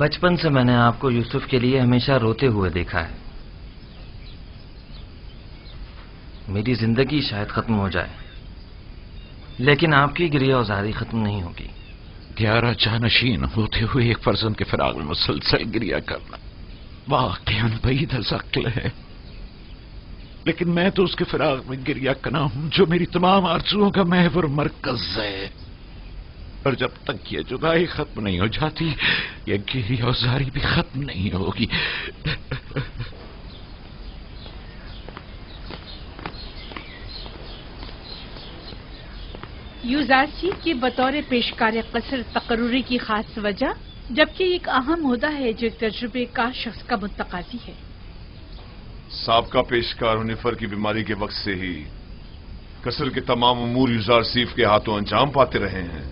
بچپن سے میں نے آپ کو یوسف کے لیے ہمیشہ روتے ہوئے دیکھا ہے. میری زندگی شاید ختم ہو جائے لیکن آپ کی گریہ وزاری ختم نہیں ہوگی. 11 جانشین ہوتے ہوئے ایک فرزند کے فراق میں مسلسل گریہ کرنا واقعاً بعید از عقل ہے، لیکن میں تو اس کے فراق میں گریہ کرنا ہوں جو میری تمام آرزوؤں کا محور مرکز ہے، اور جب تک یہ جدائی ختم نہیں ہو جاتی یہ گریہ وزاری بھی ختم نہیں ہوگی. یوزارسیف کی بطور پیشکار قصر تقرری کی خاص وجہ، جبکہ ایک اہم عہدہ ہے جو ایک تجربے کا شخص کا متقاضی ہے. سابقہ پیشکار ہنیفر کی بیماری کے وقت سے ہی قصر کے تمام امور یوزارسیف کے ہاتھوں انجام پاتے رہے ہیں.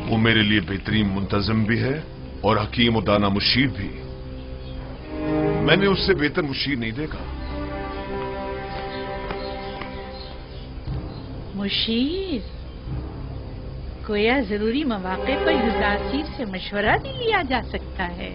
وہ میرے لیے بہترین منتظم بھی ہے اور حکیم و دانا مشیر بھی. میں نے اس سے بہتر مشیر نہیں دیکھا. مشیر گویا ضروری مواقع پر یوزارسیف سے مشورہ بھی لیا جا سکتا ہے.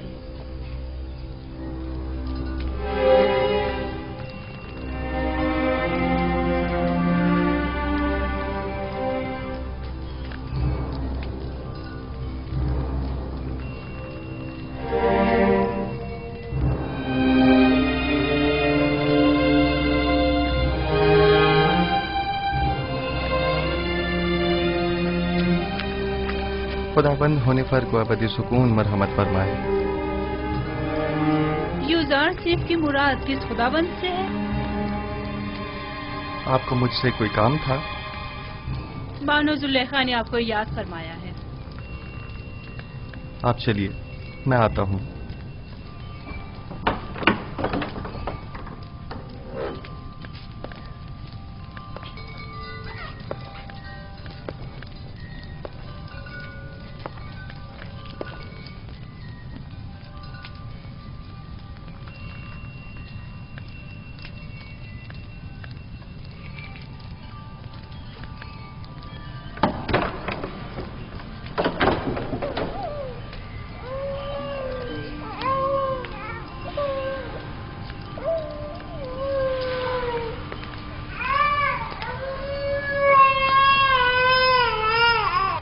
خداوند ہنیفر کو ابدی سکون مرحمت فرمائے. یوزارسیف کی مراد کس خداوند سے ہے؟ آپ کو مجھ سے کوئی کام تھا؟ بانو زلیخا نے آپ کو یاد فرمایا ہے. آپ چلیے میں آتا ہوں.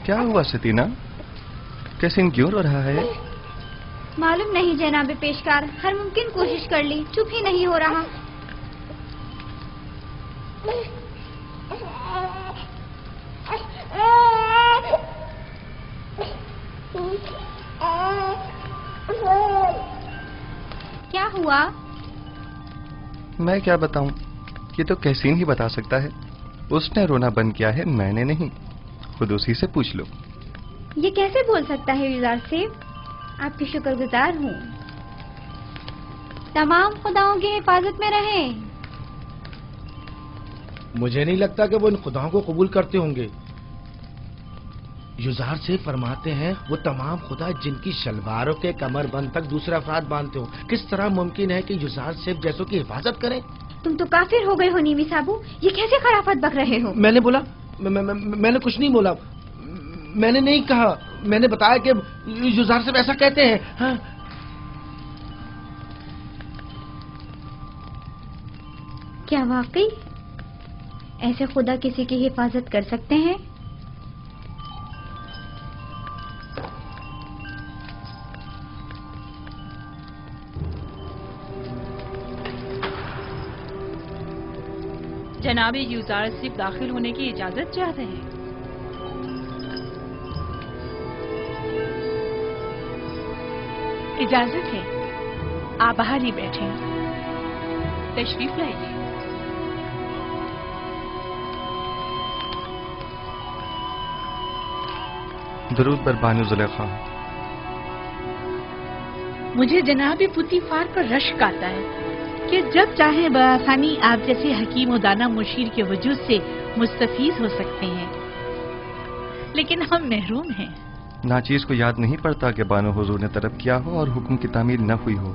کیا ہوا ستینہ؟ کیسن کیوں رو رہا ہے؟ معلوم نہیں جناب پیشکار، ہر ممکن کوشش کر لی، چپ ہی نہیں ہو رہا. کیا ہوا؟ میں کیا بتاؤں، یہ تو کیسین ہی بتا سکتا ہے. اس نے رونا بند کیا ہے، میں نے نہیں. خود اسی سے پوچھ لو. یہ کیسے بول سکتا ہے یوزارسیف؟ آپ کی شکر گزار ہوں. تمام خداؤں کی حفاظت میں رہیں. مجھے نہیں لگتا کہ وہ ان خداؤں کو قبول کرتے ہوں گے. یوزارسیف فرماتے ہیں وہ تمام خدا جن کی شلواروں کے کمر بند تک دوسرے افراد باندھتے ہوں. کس طرح ممکن ہے کہ یوزارسیف جیسوں کی حفاظت کریں؟ تم تو کافر ہو گئے ہو نیمی صاحبو، یہ کیسے خرافت بک رہے ہو؟ میں نے بولا؟ میں نے کچھ نہیں بولا. میں نے نہیں کہا، میں نے بتایا کہ یوزارسیف ایسا کہتے ہیں. ہاں کیا واقعی ایسے خدا کسی کی حفاظت کر سکتے ہیں؟ جناب یوزارسیف داخل ہونے کی اجازت چاہتے ہیں. اجازت ہے، آپ باہر ہی بیٹھیں. تشریف لائیے. درود بر بانو زلیخا. مجھے جناب پوتیفار پر رشک آتا ہے کہ جب چاہیں بآسانی آپ جیسے حکیم و دانا مشیر کے وجود سے مستفیض ہو سکتے ہیں، لیکن ہم محروم ہیں. ناچیز کو یاد نہیں پڑتا کہ بانو حضور نے طلب کیا ہو اور حکم کی تعمیل نہ ہوئی ہو.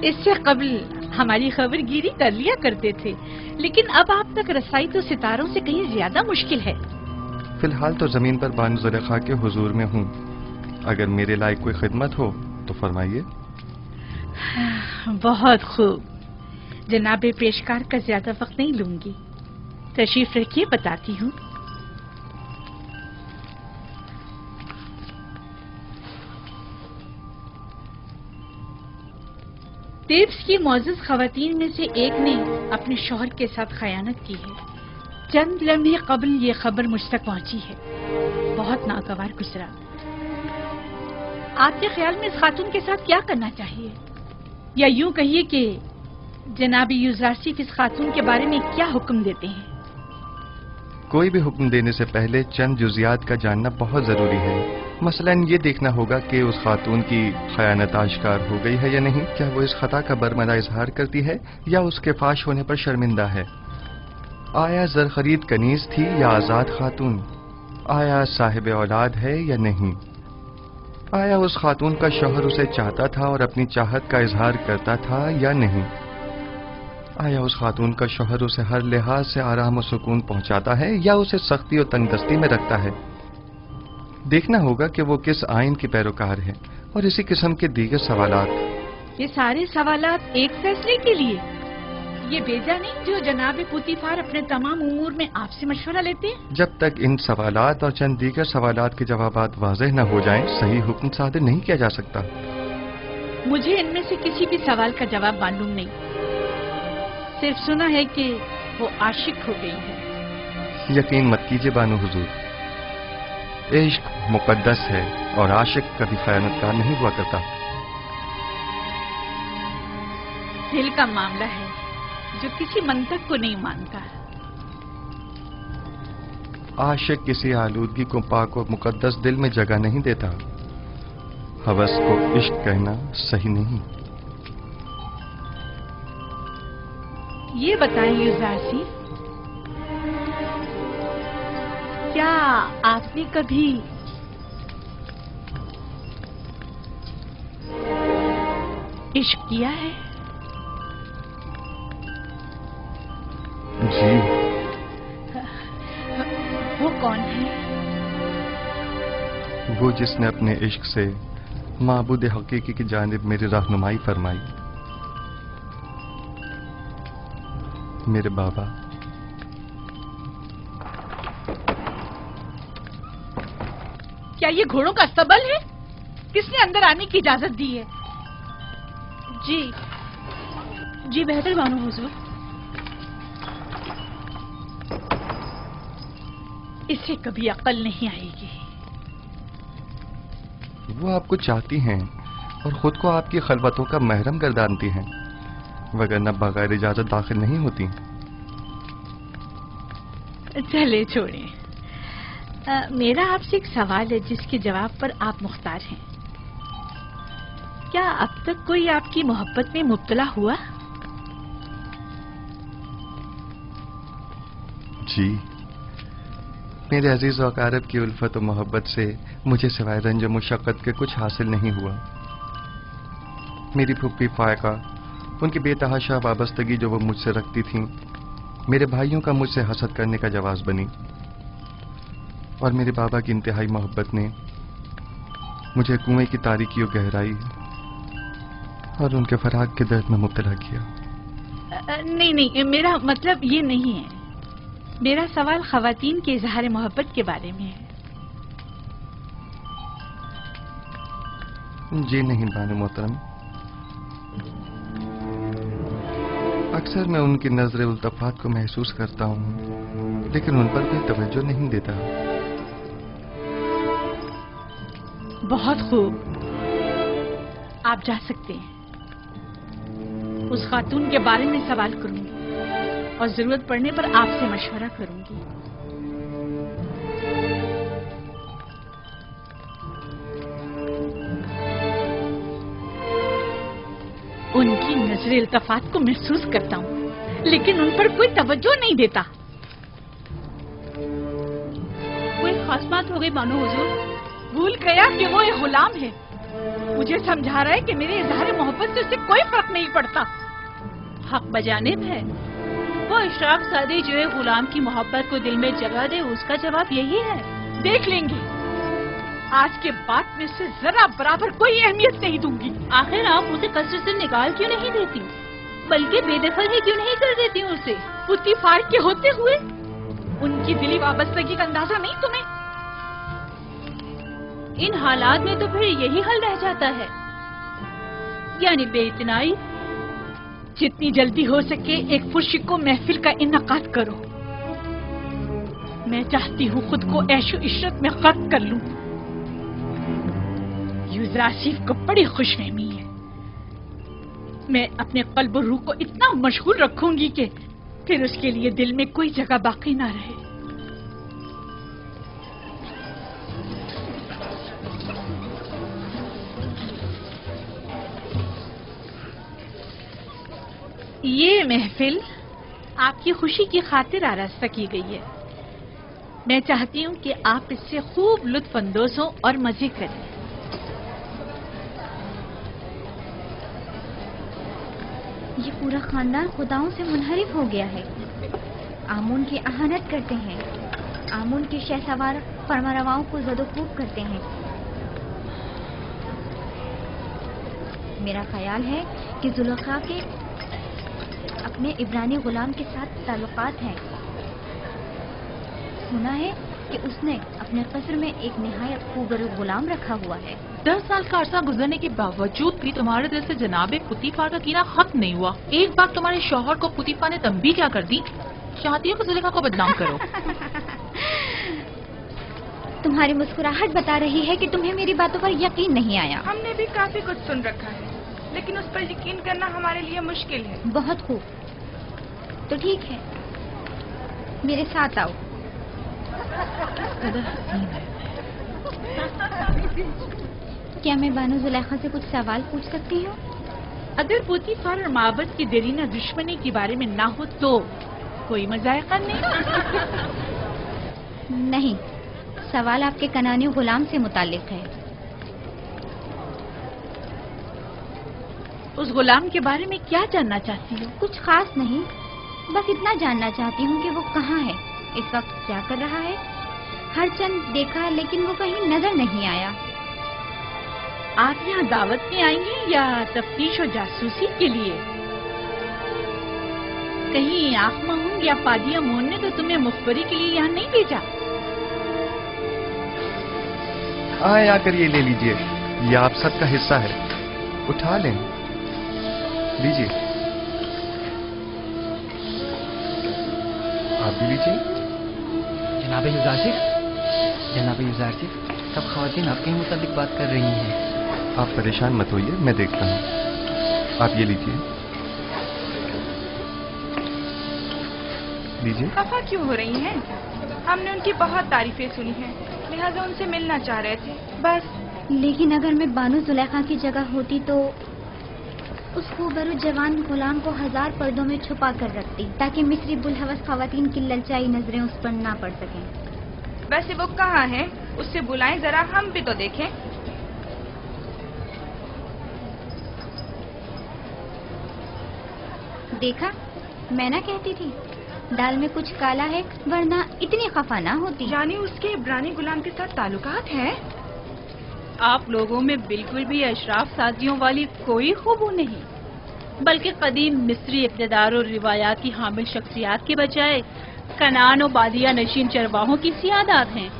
اس سے قبل ہماری خبر گیری کر لیا کرتے تھے، لیکن اب آپ تک رسائی تو ستاروں سے کہیں زیادہ مشکل ہے. فی الحال تو زمین پر بانو زلیخا کے حضور میں ہوں. अगर मेरे लायक कोई खिदमत हो तो फरमाइए। बहुत खूब। जनाबे पेशकार का ज्यादा वक्त नहीं लूंगी, तशरीफ रखिए, बताती हूँ। तेब्स की मौजूद खवातीन में से एक ने अपने शौहर के साथ खयानत की है। चंद लम्हे कबल ये खबर मुझ तक पहुंची है। बहुत नागवार गुजरा। आपके ख्याल में इस खातून के साथ क्या करना चाहिए, या यूं कहिए कि जनाब यूजारसीफ इस खातून के बारे में क्या हुक्म देते हैं? कोई भी हुक्म देने से पहले चंद जुजियात का जानना बहुत जरूरी है। मसलन ये देखना होगा कि उस खातून की खयानत आश्कार हो गई है या नहीं, क्या वो इस खता का बरमदा इजहार करती है या उसके फाश होने पर शर्मिंदा है, आया जर खरीद कनीज थी या आजाद खातून, आया साहिब औलाद है या नहीं, आया उस खातून का शौहर उसे चाहता था और अपनी चाहत का इजहार करता था या नहीं, आया उस खातून का शौहर उसे हर लिहाज से आराम और सुकून पहुंचाता है या उसे सख्ती और तंगदस्ती में रखता है। देखना होगा कि वो किस आइन की पैरोकार है और इसी किस्म के दीगर सवालात। ये सारे सवालात एक फैसले के लिए, ये बेजा नहीं जो जनाब पुतीफार अपने तमाम उमूर में आपसे मशवरा लेते हैं? जब तक इन सवालात और चंद दीगर सवालात के जवाबात वाज़ेह न हो जाएं, सही हुक्म सादर नहीं किया जा सकता। मुझे इनमें से किसी भी सवाल का जवाब मालूम नहीं, सिर्फ सुना है कि वो आशिक हो गई है। यकीन मत कीजिए बानो हुजूर, इश्क मुकद्दस है और आशिक कभी खयानतकार नहीं हुआ करता। दिल का मामला है जो किसी मंतक को नहीं मानता। आशिक किसी आलूदगी को पाक और मुकद्दस दिल में जगह नहीं देता। हवस को इश्क कहना सही नहीं। ये बताएं यूजारसी, क्या आपने कभी इश्क किया है? जी। वो कौन है? वो जिसने अपने इश्क से माबूद हकीकी की जानिब मेरी रहनुमाई फरमाई। मेरे बाबा। क्या ये घोड़ों का अस्तबल है? किसने अंदर आने की इजाजत दी है? जी बेहतर बानो हुजूर। इसे कभी अकल नहीं आएगी। वो आपको चाहती हैं और खुद को आपकी खलवतों का महरम गर्दानती हैं, वगरना बगैर इजाजत दाखिल नहीं होती। चले छोड़ें। मेरा आपसे एक सवाल है जिसके जवाब पर आप मुख्तार हैं। क्या अब तक कोई आपकी मोहब्बत में मुब्तला हुआ? जी, मेरे अजीज और अकारब की उल्फत और मोहब्बत से मुझे सिवाय रंज और मुशक्कत के कुछ हासिल नहीं हुआ। मेरी फूफी फायका, उनकी बेतहाशा वाबस्तगी जो वो मुझसे रखती थीं, मेरे भाइयों का मुझसे हसद करने का जवाब बनी, और मेरे बाबा की इंतहाई मोहब्बत ने मुझे कुएं की तारीकी और गहराई और उनके फराग के दर्द में मुब्तला किया। नहीं, मेरा मतलब ये नहीं है। मेरा सवाल खवातीन के इजहार मोहब्बत के बारे में है। जी नहीं बानो मोहतरम, अक्सर मैं उनकी नजर उल्तफात को महसूस करता हूँ, लेकिन उन पर कोई तवज्जो नहीं देता। बहुत खूब, आप जा सकते हैं। उस खातून के बारे में सवाल करूंगी और जरूरत पड़ने पर आपसे मशवरा करूंगी। उनकी नजर इल्तफात को महसूस करता हूँ, लेकिन उन पर कोई तवज्जो नहीं देता। कोई खास बात हो गई बानो हुजूर? भूल गया कि वो एक गुलाम है। मुझे समझा रहा है कि मेरे इजहार मोहब्बत से उसे कोई फर्क नहीं पड़ता। हक बजानिब है। वो इशराक सादी जो है गुलाम की मोहब्बत को दिल में जगह दे, उसका जवाब यही है। देख लेंगे। आज के बाद में से जरा बराबर कोई अहमियत नहीं दूंगी। आखिर आप उसे कसर से निकाल क्यों नहीं देती, बल्कि बेदखल ही क्यों नहीं कर देती उसे? पुतीफार के होते हुए उनकी दिली वाबस्तगी का अंदाजा नहीं तुम्हें? इन हालात में तो फिर यही हल रह जाता है, यानी बेइतनाई। जितनी जल्दी हो सके एक पुरशिको महफिल का इन्नाकाद करो। मैं चाहती हूँ खुद को ऐशो इशरत में गर्क कर लूं। यूज़र आसिफ को बड़ी खुशफहमी है। मैं अपने कल्ब और रूह को इतना मशगूल रखूंगी कि फिर उसके लिए दिल में कोई जगह बाकी ना रहे। ये महफिल आपकी खुशी की खातिर आरास्ता की गई है। मैं चाहती हूँ कि आप इससे खूब लुत्फ अंदोज हों और मजे करें। ये पूरा खानदान खुदाओं से मुनहरिफ हो गया है। आमून की अहानत करते हैं, आमून के शहसवार फरमारवाओं को ज़दोखूब करते हैं। मेरा ख्याल है कि जुलेखा के अपने इब्रानी गुलाम के साथ ताल्लुकात हैं। सुना है कि उसने अपने कस्र में एक निहायत खूबसूरत गुलाम रखा हुआ है। 10 साल का अरसा गुजरने के बावजूद भी तुम्हारे दिल से जनाबे पुतीफार का कीना खत्म नहीं हुआ। एक बार तुम्हारे शौहर को पुतीफार ने तंबीह क्या कर दी, चाहती हो कि जुलेखा को बदनाम करो। तुम्हारी मुस्कुराहट बता रही है कि तुम्हें मेरी बातों पर यकीन नहीं आया। हमने भी काफी कुछ सुन रखा है, लेकिन उस पर यकीन करना हमारे लिए मुश्किल है। बहुत खूब, तो ठीक है, मेरे साथ आओ। क्या मैं बानो जुलेखा से कुछ सवाल पूछ सकती हूँ? अगर पुतीफार और माबद की देरीना दुश्मनी के बारे में ना हो तो कोई मजायका नहीं। नहीं, सवाल आपके कनानी गुलाम से मुताल्लिक है। उस गुलाम के बारे में क्या जानना चाहती हो? कुछ खास नहीं, बस इतना जानना चाहती हूँ कि वो कहाँ है, इस वक्त क्या कर रहा है। हर चंद देखा लेकिन वो कहीं नजर नहीं आया। आप यहाँ दावत में आएंगी या तफ्तीश और जासूसी के लिए? कहीं आँख महूंग या पादिया मोहन ने तो तुम्हें मुखबरी के लिए यहाँ नहीं भेजा? आए आकर ये ले लीजिए, ये आप सबका हिस्सा है, उठा लें, लीजिए। आप भी लीजिए। जनाब यूज़ार सिफ, सब ख़वातीन आपके ही मुताबिक बात कर रही हैं। आप परेशान मत होइए, मैं देखता हूँ। आप ये लीजिए, लीजिए। खफा क्यों हो रही हैं? हमने उनकी बहुत तारीफें सुनी हैं, लिहाजा उनसे मिलना चाह रहे थे, बस। लेकिन अगर मैं बानो जुलेखा की जगह होती तो उस खूबसूरत जवान गुलाम को 1000 पर्दों में छुपा कर रखती, ताकि मिस्री बुलहवस ख़वातीन की ललचाई नजरें उस पर ना पड़ सकें। वैसे वो कहाँ है? उससे बुलाएं जरा, हम भी तो देखें। देखा, मैं ना कहती थी, दाल में कुछ काला है, वरना इतनी खफा ना होती। यानी उसके इब्रानी गुलाम के साथ ताल्लुकात हैं? आप लोगों में बिल्कुल भी अशराफ साजियों वाली कोई खूबू नहीं, बल्कि कदीम मिस्री इक़्तिदार और रिवायात की हामिल शख्सियात के बजाय कनान और बादिया नशीन चरवाहों की सियादात हैं।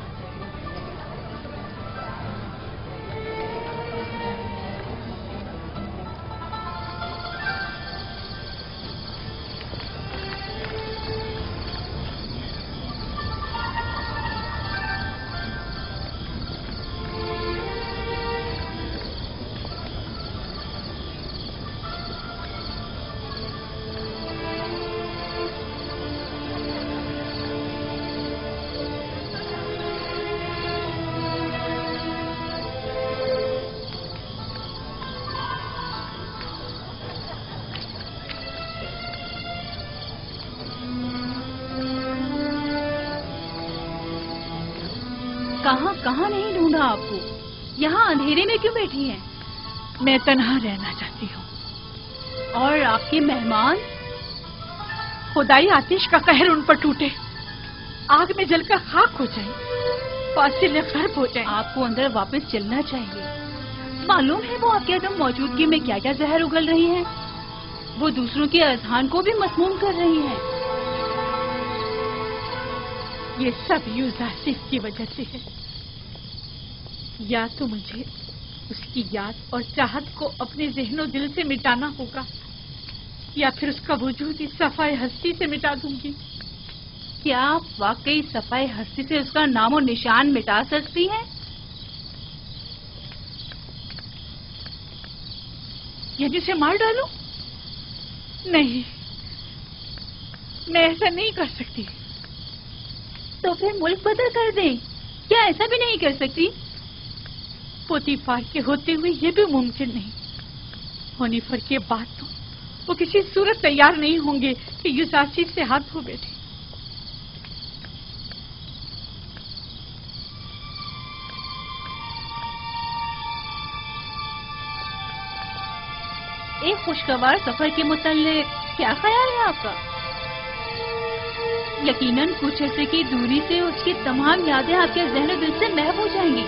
कहाँ कहाँ नहीं ढूंढा आपको, यहाँ अंधेरे में क्यों बैठी हैं? मैं तन्हा रहना चाहती हूँ। और आपके मेहमान? खुदाई आतिश का कहर उन पर टूटे, आग में जलकर खाक हो जाए। फासिले खर्ब हो जाए। आपको अंदर वापस चलना चाहिए। मालूम है वो आपके अदम मौजूदगी में क्या क्या जहर उगल रही हैं। वो दूसरों के अजहान को भी मसमूम कर रही हैं। ये सब यूजासिफ की वजह से है। या तो मुझे उसकी याद और चाहत को अपने ज़हनो दिल से मिटाना होगा, या फिर उसका वजूद इस सफाए हस्ती से मिटा दूंगी। क्या आप वाकई सफाई हस्ती से उसका नामो निशान मिटा सकती हैं? यदि उसे मार डालूं? नहीं, मैं ऐसा नहीं कर सकती। तो फिर मुल्क बदल कर दें। क्या ऐसा भी नहीं कर सकती? पोतीफार के होते हुए ये भी मुमकिन नहीं। होनीफर के बाद तो वो किसी सूरत तैयार नहीं होंगे कि यूजासिफ से हाथ धो बैठे। एक खुशगवार सफर के मुताल्लिक क्या ख्याल है आपका? यकीनन कुछ अर्से की दूरी से उसकी तमाम यादें आपके ज़हन दिल से महव हो जाएंगी।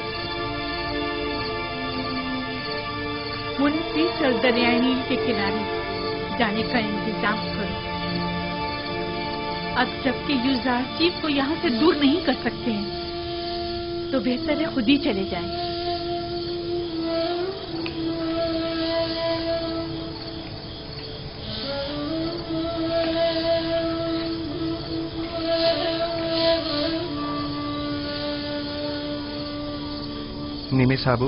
मुनफी चल दरियाए नील के किनारे जाने का इंतजाम करो। अब जबकि यूजासिफ को यहाँ से दूर नहीं कर सकते हैं, तो बेहतर है खुद ही चले जाएं। निमी साबू,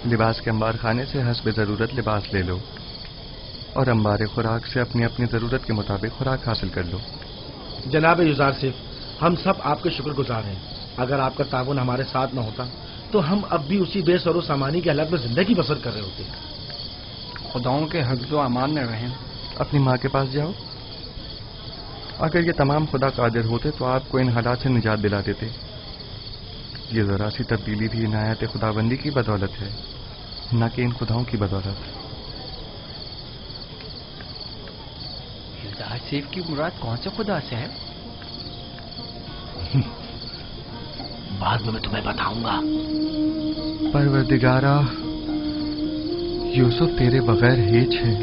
लिबास के अंबार खाने से हस्ब ज़रूरत लिबास ले लो और अंबार खुराक से अपनी अपनी ज़रूरत के मुताबिक खुराक हासिल कर लो। जनाब यूजासिफ, हम सब आपके शुक्रगुजार हैं। अगर आपका ताउन हमारे साथ न होता तो हम अब भी उसी बेसरो सामानी के हालत में जिंदगी बसर कर रहे होते। खुदाओं के हफ्ज़ो अमान में रहें। अपनी माँ के पास जाओ। अगर ये तमाम खुदा कादिर होते तो आपको इन हालात से निजात दिला देते। ये जरा सी तब्दीली भी इनायत खुदाबंदी की बदौलत है, न कि इन खुदाओं की बदौलत। यूजासिफ की मुराद कौन से खुदा से है? बाद में मैं तुम्हें बताऊंगा। परवरदिगारा, यूसुफ तेरे बगैर हेज है,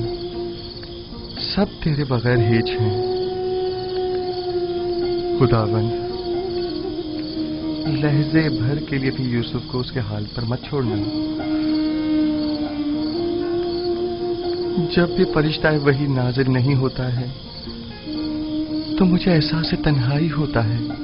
सब तेरे बगैर हेज हैं। खुदाबंद, लहजे भर के लिए भी यूसुफ को उसके हाल पर मत छोड़ना। जब भी फरिश्ता वही नाजिल नहीं होता है तो मुझे एहसास तन्हाई होता है।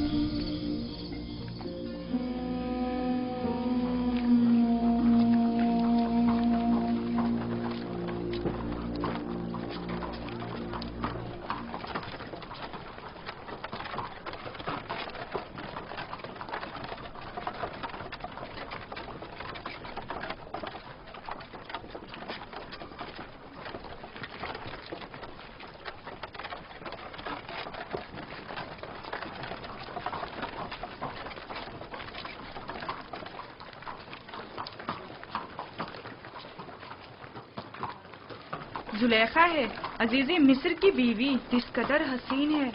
जुलेखा है, अजीज़े मिस्र की बीवी, किस कदर हसीन है।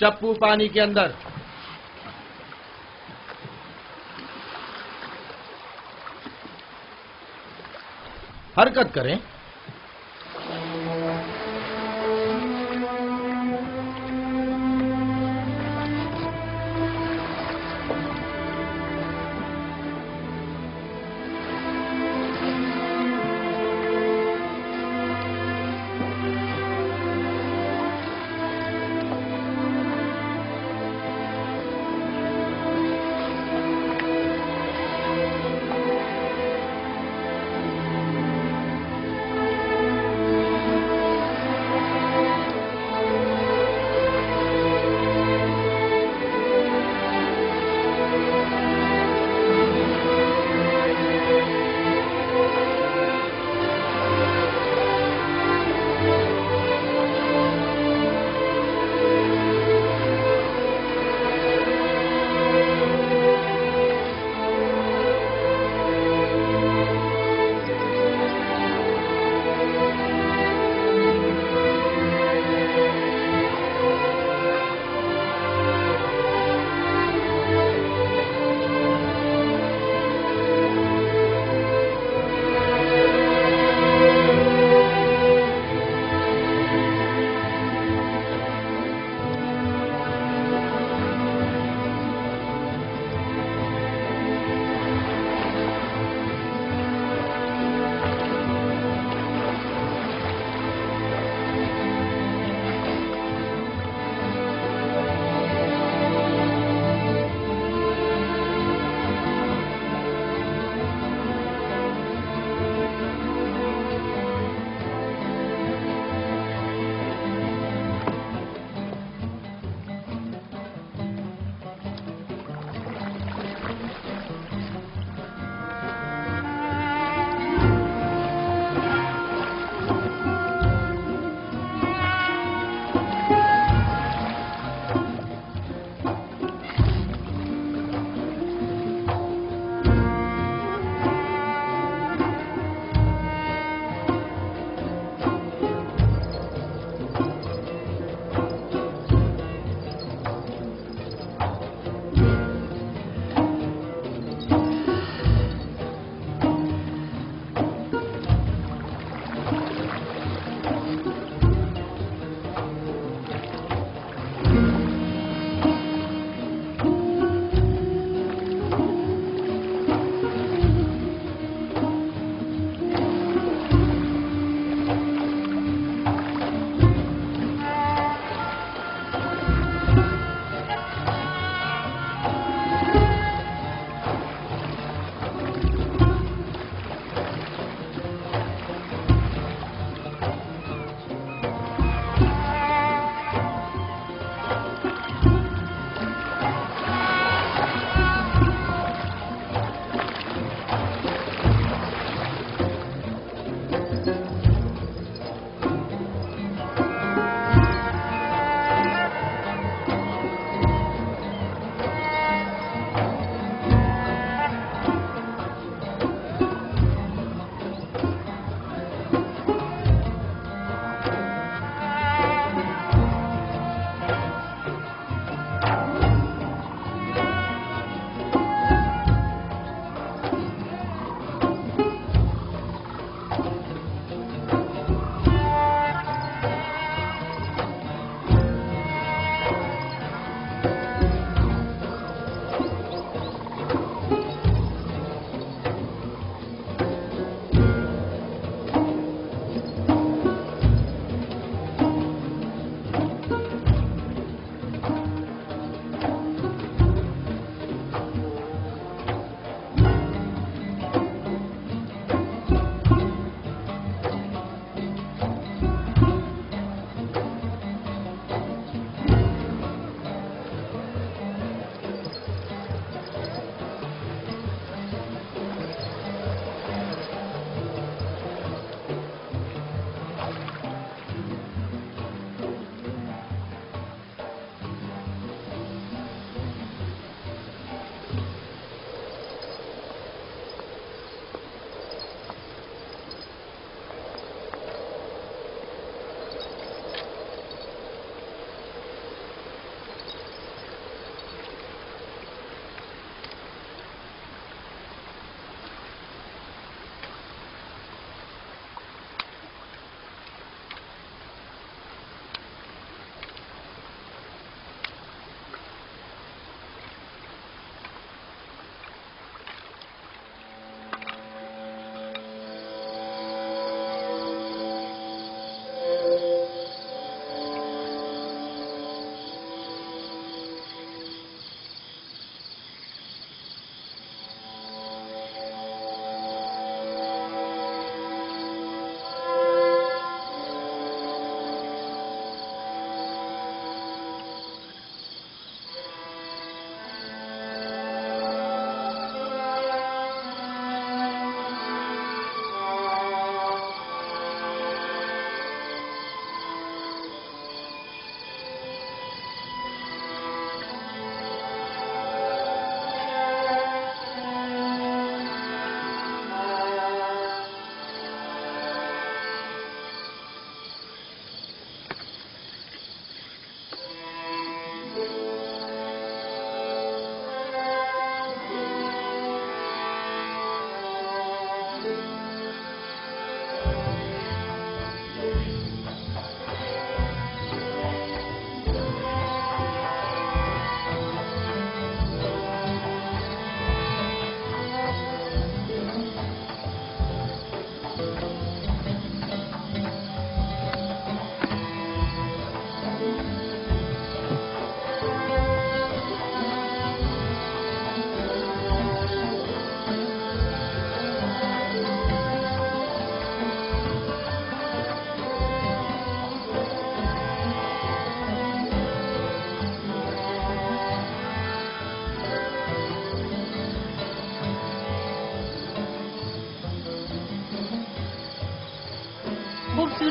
चप्पू पानी के अंदर। हरकत करें।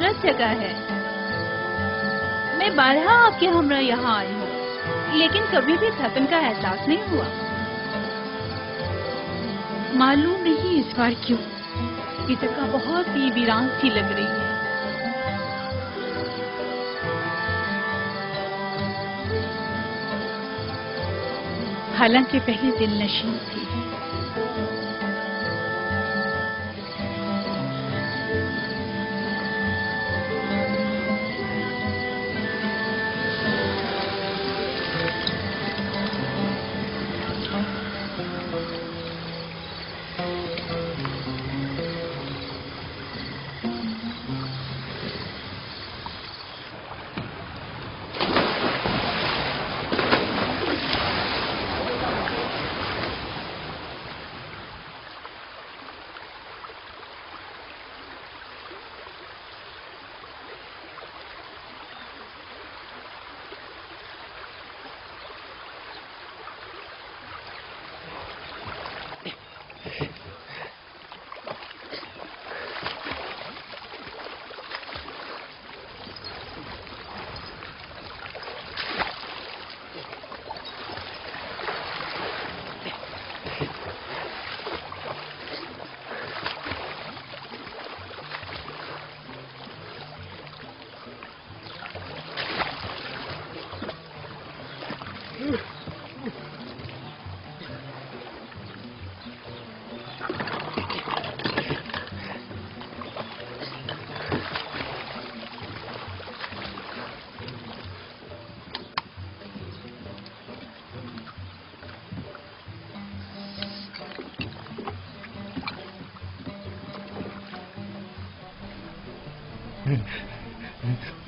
खूबसूरत जगह है। मैं बारहा आपके हमरा यहाँ आई हूँ, लेकिन कभी भी थकन का एहसास नहीं हुआ। मालूम नहीं इस बार क्यों ये जगह बहुत ही वीरान सी लग रही है। हालांकि पहले दिल नशीन थी।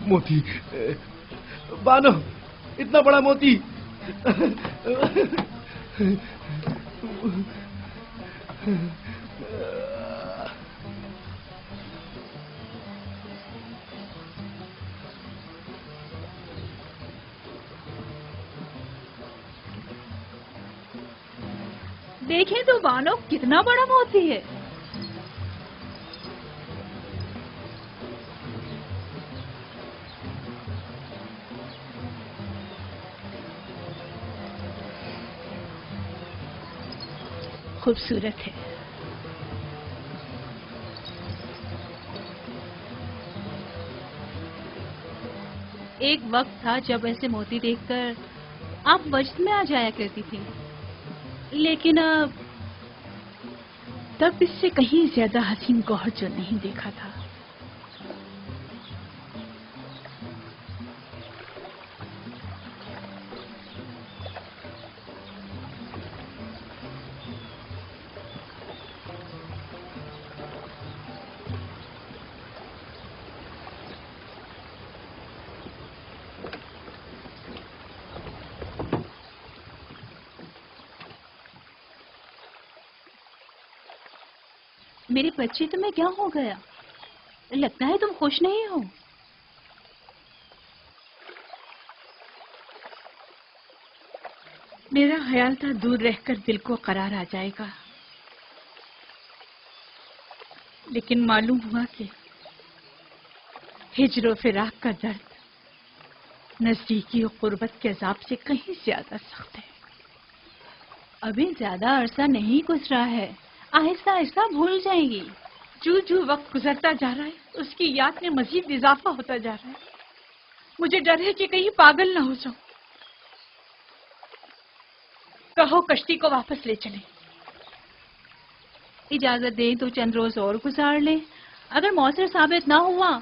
मोती, बानो, इतना बड़ा मोती। देखें तो बानो, कितना बड़ा मोती है। खूबसूरत है। एक वक्त था जब ऐसे मोती देखकर आप वजद में आ जाया करती थी, लेकिन अब तब इससे कहीं ज्यादा हसीन गौहर जो नहीं देखा था। मेरी बच्ची, तुम्हें क्या हो गया? लगता है तुम खुश नहीं हो। मेरा ख्याल था दूर रहकर दिल को करार आ जाएगा, लेकिन मालूम हुआ कि हिज्र फिराक का दर्द नजदीकी और कुर्बत के अजाब से कहीं ज्यादा सख्त है। अभी ज्यादा अरसा नहीं गुजरा है, आहिस्ता आहिस्ता भूल जाएगी। जो जो वक्त गुजरता जा रहा है उसकी याद में मजीद इजाफा होता जा रहा है। मुझे डर है कि कहीं पागल ना हो जाऊं। कहो कश्ती को वापस ले चले। इजाजत दें तो चंद रोज और गुजार ले। अगर मौसर साबित ना हुआ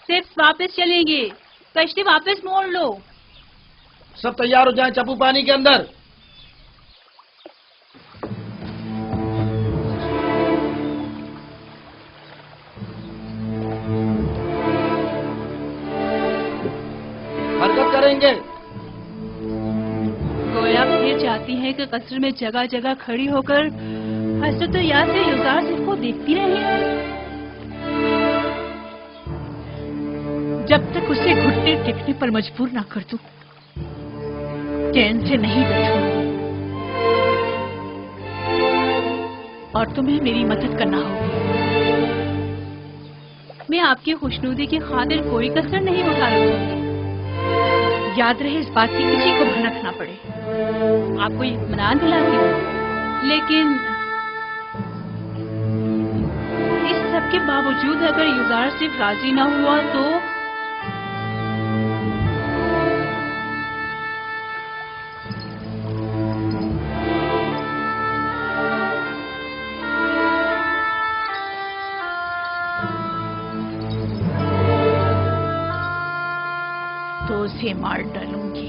सिर्फ वापस चलेंगे। कश्ती वापस मोड़ लो। सब तैयार हो जाएं, चप्पू पानी के अंदर। हरकत करेंगे। गोया फिर चाहती है कि कस्र में जगह जगह खड़ी होकर हजरत यासिर युज़ारसिफ को देखती रहे, जब तक उसे घुटने टेकने पर मजबूर ना कर दूं। चैन से नहीं बैठूंगी और तुम्हें मेरी मदद करना होगी। मैं आपकी खुशनुदी की खातिर कोई कसर नहीं उठा रखूंगी। याद रहे इस बात की किसी को भनक ना पड़े। आपको इत्मीनान दिलाती हूँ, लेकिन इस सब के बावजूद अगर युजार सिर्फ राजी ना हुआ तो उसे मार डालूंगी।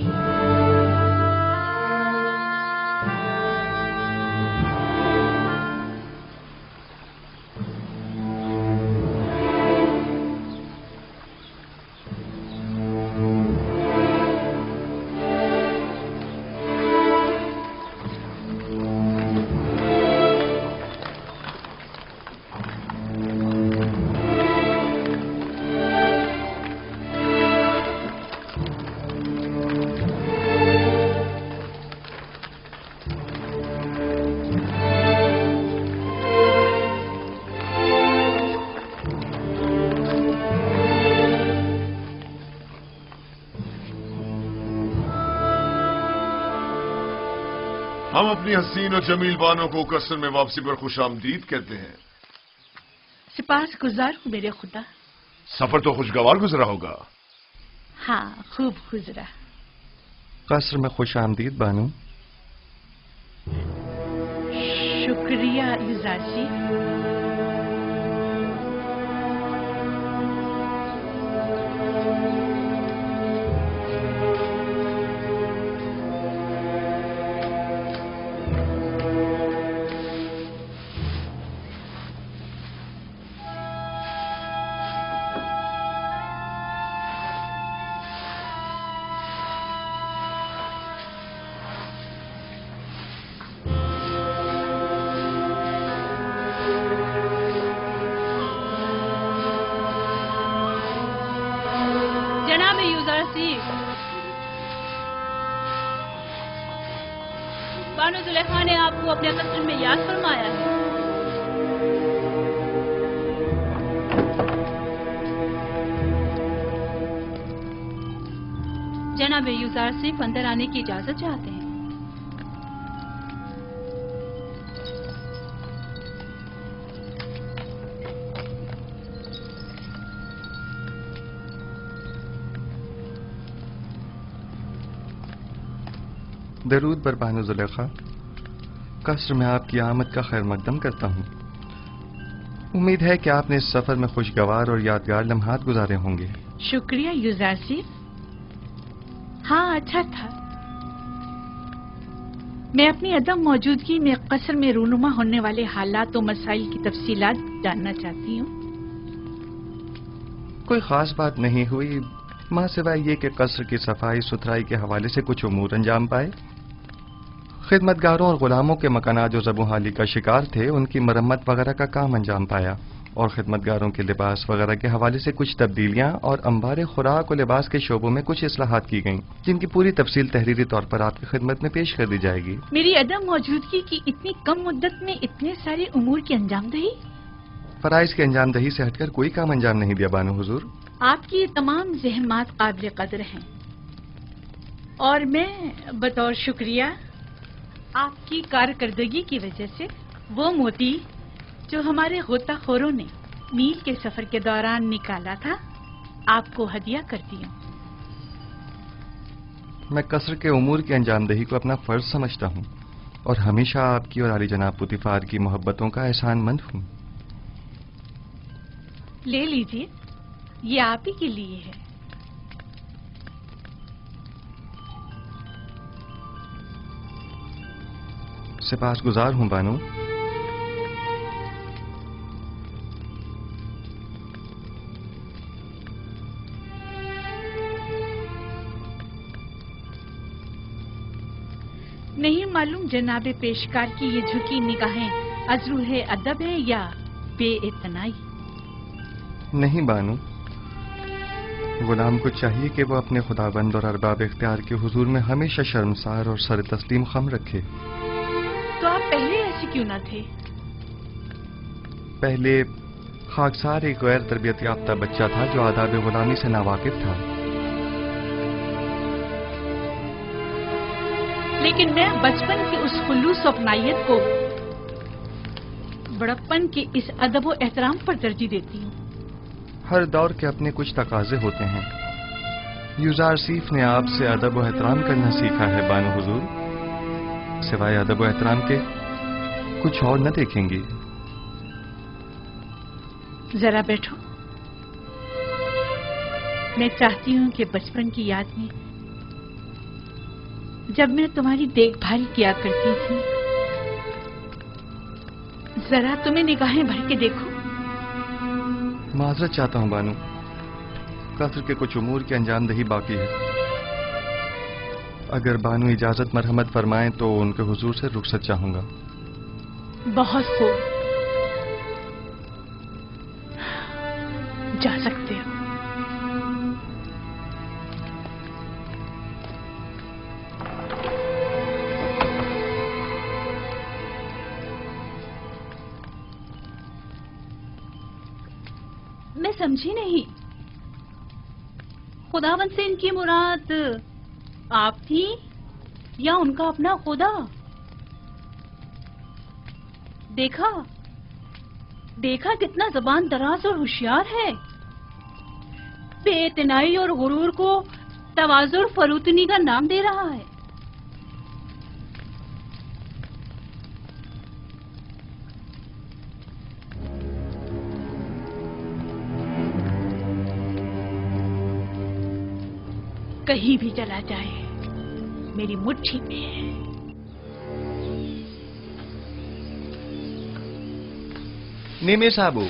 हम अपनी हसीन और जमील बानों को कसर में वापसी पर खुशामदीद कहते हैं। सिपास गुजार हूँ मेरे खुदा। सफर तो खुशगवार गुजरा होगा। हाँ, खूब गुजरा। कसर में खुश आमदीद बानो। शुक्रिया युजारसी। जनाब युजारसी, बानो जुलेखा ने आपको अपने कसर में याद फरमाया है। जनाब युजारसी अंदर आने की इजाजत चाहते हैं। दरूद बर बानो जुलेखा। कसर में आपकी आमद का खैर मकदम करता हूँ। उम्मीद है कि आपने इस सफर में खुशगवार और यादगार लम्हात गुजारे होंगे। शुक्रिया युजारसी। हाँ, अच्छा था। मैं अपनी अदम मौजूदगी में कसर में रूनुमा होने वाले हालात और मसाइल की तफसीलात जानना चाहती हूँ। कोई खास बात नहीं हुई, मां सिवाय ये कि कसर की सफाई सुथराई के हवाले से कुछ उमूर अंजाम पाए। खिदमतगारों और गुलामों के मकानात जो ज़बूहाली का शिकार थे उनकी मरम्मत वगैरह का काम अंजाम पाया और खिदमतगारों के लिबास वगैरह के हवाले से कुछ तब्दीलियां और अंबार खुराक और लिबास के शोबों में कुछ इस्लाहात की गईं, जिनकी पूरी तफसील तहरीरी तौर पर आपकी खिदमत में पेश कर दी जाएगी। मेरी अदम मौजूदगी की इतनी कम मुद्दत में इतने सारे उमूर की अंजामदही? फराइज की अंजामदही से हटकर कोई काम अंजाम नहीं दिया बानो हुजूर। आपकी ये तमाम ज़हमात काबिल कदर हैं और मैं बतौर शुक्रिया आपकी कारकर्दगी की वजह से वो मोती जो हमारे गोताखोरों ने मील के सफर के दौरान निकाला था आपको हदिया करती हूँ। मैं कसर के उमूर की अंजामदही को अपना फर्ज समझता हूँ और हमेशा आपकी और आली जनाब पुतिफार की मोहब्बतों का एहसानमंद हूँ। ले लीजिए, ये आप ही के लिए है। सिपासगुजार हूँ बानो। नहीं मालूम जनाबे पेशकार की ये झुकी निगाहें अज़रूहे अदब है या बेइतनाई? नहीं बानो, غلام کو چاہیے کہ وہ اپنے خداوند اور ارباب اختیار کے حضور میں ہمیشہ شرمسار اور سر تسلیم خم رکھے۔ تو آپ پہلے ایسے کیوں نہ تھے؟ پہلے خاکسار ایک غیر تربیت یافتہ بچہ تھا جو آداب غلامی سے ناواقف تھا۔ لیکن میں بچپن کی اس خلوص و اپنائیت کو بڑپن کے اس ادب و احترام پر ترجیح دیتی ہوں۔ ہر دور کے اپنے کچھ تقاضے ہوتے ہیں۔ یوزارسیف نے آپ سے ادب و احترام کرنا سیکھا ہے بانو حضور، سوائے ادب و احترام کے کچھ اور نہ دیکھیں گی۔ ذرا بیٹھو، میں چاہتی ہوں کہ بچپن کی یاد میں جب میں تمہاری دیکھ بھال کیا کرتی تھی، ذرا تمہیں نگاہیں بھر کے دیکھو۔ معذرت چاہتا ہوں بانو، قصر کے کچھ امور کی انجام دہی باقی ہے۔ اگر بانو اجازت مرحمت فرمائیں تو ان کے حضور سے رخصت چاہوں گا۔ بہت خوب، جا سکتے ہو۔ میں سمجھی نہیں، خداوند سے ان کی مراد آپ تھی یا ان کا اپنا خدا؟ دیکھا دیکھا کتنا زبان دراز اور ہوشیار ہے، بے اعتنائی اور غرور کو تواضع اور فروتنی کا نام دے رہا ہے۔ کہیں بھی چلا جائے میری مٹھی میں ہے۔ نیمے صاحبو،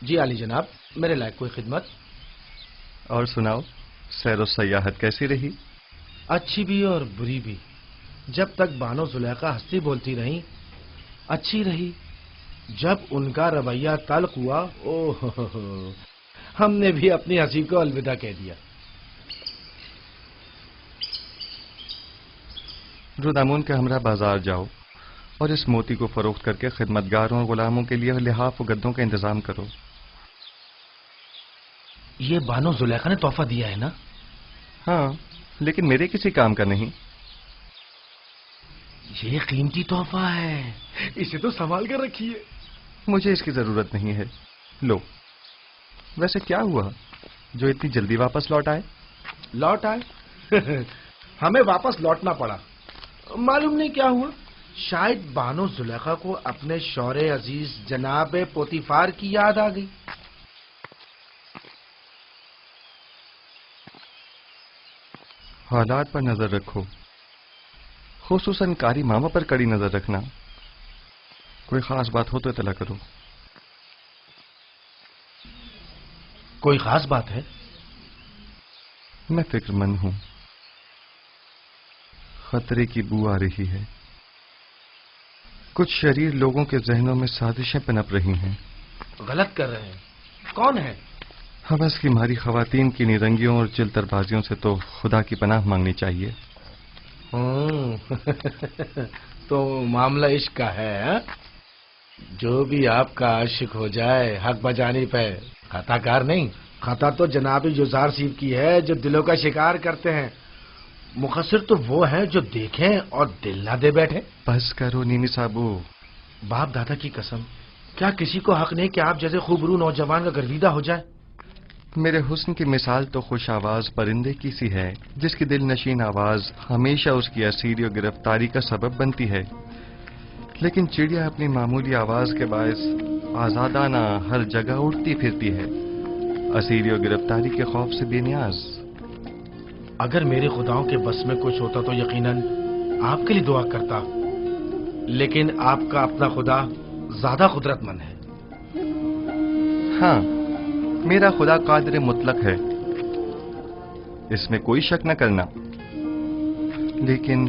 جی عالی جناب، میرے لائق کوئی خدمت؟ اور سناؤ، سیر و سیاحت کیسی رہی؟ اچھی بھی اور بری بھی۔ جب تک بانو زلیخا ہنسی بولتی رہیں اچھی رہی، جب ان کا رویہ تلخ ہوا ہم نے بھی اپنی ہنسی کو الوداع کہہ دیا۔ رودامون کے ہمراہ بازار جاؤ اور اس موتی کو فروخت کر کے خدمتگاروں اور غلاموں کے لیے لحاف و گدوں کا انتظام کرو۔ یہ بانو زلیخا نے تحفہ دیا ہے نا؟ ہاں، لیکن میرے کسی کام کا نہیں۔ یہ قیمتی تحفہ ہے، اسے تو سنبھال کر رکھیے۔ مجھے اس کی ضرورت نہیں ہے، لو۔ ویسے کیا ہوا جو اتنی جلدی واپس لوٹ آئے؟ لوٹ آئے؟ ہمیں واپس لوٹنا پڑا، معلوم نہیں کیا ہوا۔ شاید بانو زلیخا کو اپنے شوہر عزیز جناب پوتیفار کی یاد آ گئی۔ حالات پر نظر رکھو، خصوصاً کاری ماما پر کڑی نظر رکھنا۔ کوئی خاص بات ہو تو اطلاع کرو۔ کوئی خاص بات ہے؟ میں فکر مند ہوں، خطرے کی بو آ رہی ہے۔ کچھ شریر لوگوں کے ذہنوں میں سازشیں پنپ رہی ہیں۔ غلط کر رہے ہیں؟ کون ہے؟ حوث کی ماری خواتین کی نیرنگیوں اور چلتر بازیوں سے تو خدا کی پناہ مانگنی چاہیے۔ تو معاملہ عشق کا ہے؟ جو بھی آپ کا عاشق ہو جائے حق بجانی پہ خطا کار نہیں۔ خطا تو جناب یوزارسیف کی ہے جو دلوں کا شکار کرتے ہیں، مقصر تو وہ ہیں جو دیکھیں اور دل نہ دے بیٹھے۔ بس کرو نیمی صاحبو۔ باپ دادا کی قسم، کیا کسی کو حق نہیں کہ آپ جیسے خوبرو نوجوان کا گرویدہ ہو جائے؟ میرے حسن کی مثال تو خوش آواز پرندے کی سی ہے جس کی دل نشین آواز ہمیشہ اس کی اسیری و گرفتاری کا سبب بنتی ہے، لیکن چڑیا اپنی معمولی آواز کے باعث آزادانہ ہر جگہ اڑتی پھرتی ہے، اسیری و گرفتاری کے خوف سے بے نیاز۔ اگر میرے خداؤں کے بس میں کچھ ہوتا تو یقیناً آپ کے لیے دعا کرتا، لیکن آپ کا اپنا خدا زیادہ قدرت مند ہے۔ ہاں، میرا خدا قادر مطلق ہے، اس میں کوئی شک نہ کرنا، لیکن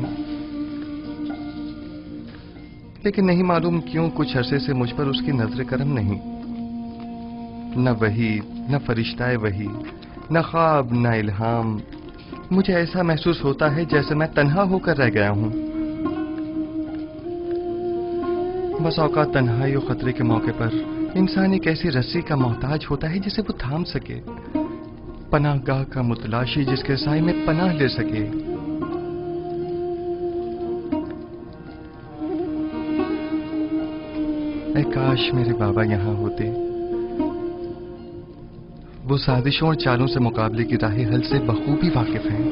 لیکن نہیں معلوم کیوں کچھ عرصے سے مجھ پر اس کی نظر کرم نہیں. نہ وحی، نہ فرشتہ وحی، نہ خواب، نہ الہام. مجھے ایسا محسوس ہوتا ہے جیسے میں تنہا ہو کر رہ گیا ہوں. بس اوقات تنہائی و خطرے کے موقع پر انسان ایک ایسی رسی کا محتاج ہوتا ہے جسے وہ تھام سکے، پناہ گاہ کا متلاشی جس کے سائے میں پناہ لے سکے. اے کاش میرے بابا یہاں ہوتے. وہ سازشوں اور چالوں سے مقابلے کی راہ حل سے بخوبی واقف ہیں.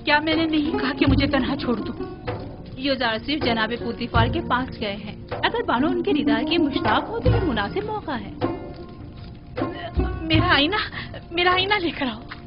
کیا میں نے نہیں کہا کہ مجھے تنہا چھوڑ دو؟ یوزار صرف جناب پوتیفار کے پاس گئے ہیں. اگر بانو ان کے دیدار کی مشتاق ہو تو یہ مناسب موقع ہے. میرا آئینہ لے کر آؤ.